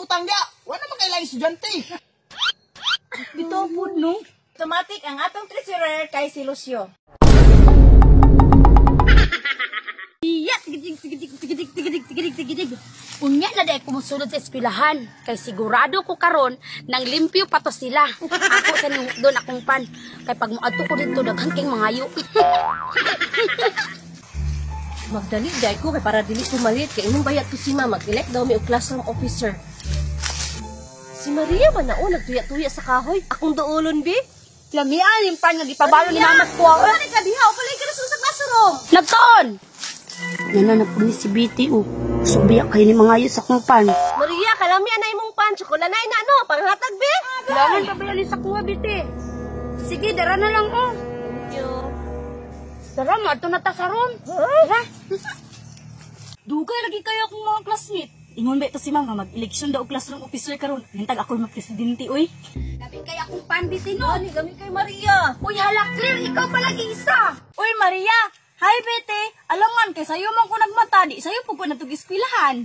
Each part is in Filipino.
ibutang dia. Wala man kailangan estudyante. Bitaw po, no? Automatic ang atong treasurer kay si Lucio. Iya, tigidig. Unya na dahil kumusunod sa eskwelahan. Kay sigurado ko karon nang limpyo pa to sila. Ako sa doon akong pan. Kay pag muadto ko dito, daghang king mangayo. Magdali, day ko, kay para dili pumalit. Kay imong bayat ko si Ma, mag-elect daw may classroom officer. Si Maria man na nagtuya-tuya sa kahoy. Akong doolon, bi? Lamian yung pan nga gipabalo ni Mama ko. Ano ka diha? O palay ka na sa classroom. Nagkaon! Yan na po ni si Biti, oh. Subiyak kayo ni mangayo sa kong pan. Maria, kalamian na imong pan. Tsukulanay na ano, panghatag, bi? Kailangan pa ba sa kuha, Biti? Sige, dara na lang, oh. Thank you. Dara, mato na ta sa room. Dara. Dugay lagi kayo akong mga classmate. Ingon ba ito si Mama, mag-election daw classroom officer karon. Hintag ako mag-presidente, oy. Gabi kay akong pan, Biti, no? Ani, kami kay Maria. Uy, hala, Claire, ikaw palagi isa. Uy, Maria! Hi, Bete! Alangan, kay sayo man ko nagmata, di sayo po ko natug-eskwelahan.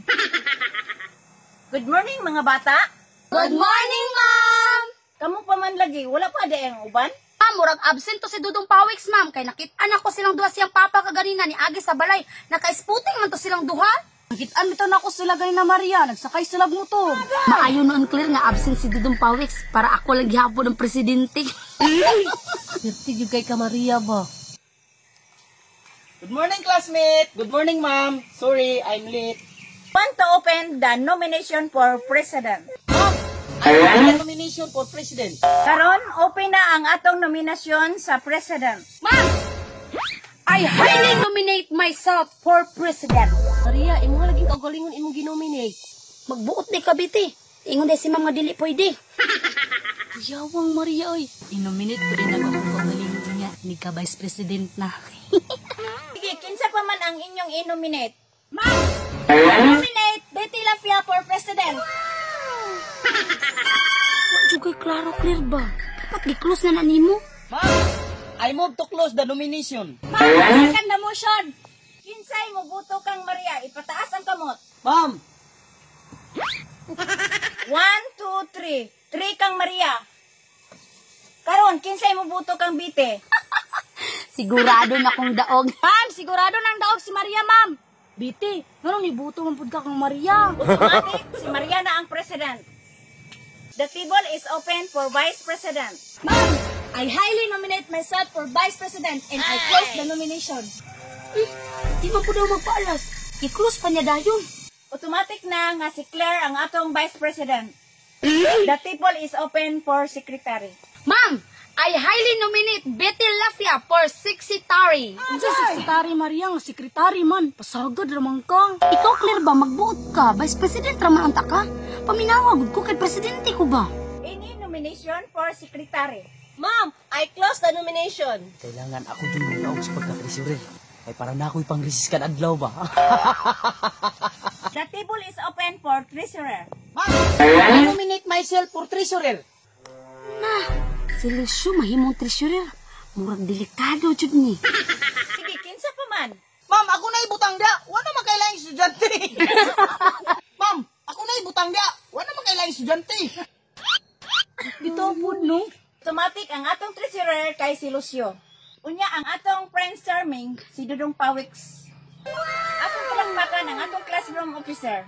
Good morning mga bata. Good morning, Ma'am! Kamu pa man lagi, wala pa ada ang uban? Ma'am, murag absent to si Dudong Pawiks, ma'am. Kay nakita ko silang duha siyang papa kaganina ni Agi sa balay. Naka-spooting man to silang duha. Nakitaan bitaw na ako sila gay na Maria, nagsakay sila motor. Maayo noon, Claire, nga absent si Dudong Pawiks para ako lang gihapon ng presidente. Dirti jud kay ka Maria ba? Good morning, classmate. Good morning, ma'am. Sorry, I'm late. Want to open the nomination for president. Nomination for president. Karon, open na ang atong nominasyon sa president. Ma'am, I highly nominate myself for president. Maria, imo nga laging kagalingon imong ginominate. Magbuot di ka, Biti. Ingon di si ma'am nga dili pwede. Yawang Maria, oy. Inominate ko din ako kung kagalingon niya. Ni ka vice president na. Sige, kinsa pa man ang inyong i-nominate? Ma'am, Nominate Betty Lafia for president. Jugay klaro, Claire ba? Dapat gi-close na nimo. Ma'am, I move to close the nomination. Second na motion. Kinsay mo buto kang Maria, ipataas ang kamot. Ma'am, 1, 2, 3. 3 kang Maria. Karon, kinsay mo buto kang Bite? Sigurado na kong daog. Ma'am, sigurado nang daog si Maria, ma'am. Biti, ngano ni buto man pud ka kang Maria. Automatic, si Maria na ang president. The table is open for vice president. Ma'am, I highly nominate myself for vice president and I close the nomination. Di ba po daw magpaalas? I-close pa niya dayon. Automatic na nga si Claire ang atong vice president. The table is open for secretary. Ma'am, I highly nominate Betty Lafia for secretary. Unsa sekretary Maria nga sekretary man, pasagad ramang ka. Ikaw, Claire ba, magbuot ka? Vice President raman anta ka? Paminawag ko kay presidente ko ba? Any nomination for secretary? Ma'am, I close the nomination. Kailangan ako din ng sa pagka-treasurer. Ay para na ako'y pang-resist kan adlaw ba? The table is open for treasurer. ma'am, I nominate myself for treasurer. Na, si Lucio mahimong treasurer. Murag delikado jud ni. Sige, kinsa pa man. Ma'am, ako na ibutang dia. Wala man kailangan estudyante. Ma'am, ako na ibutang dia. Wala man kailangan estudyante. Bitaw pud no. Automatic ang atong treasurer kay si Lucio. Unya ang atong friend charming si Dudong Pawiks. Atong palakpakan ang atong classroom officer.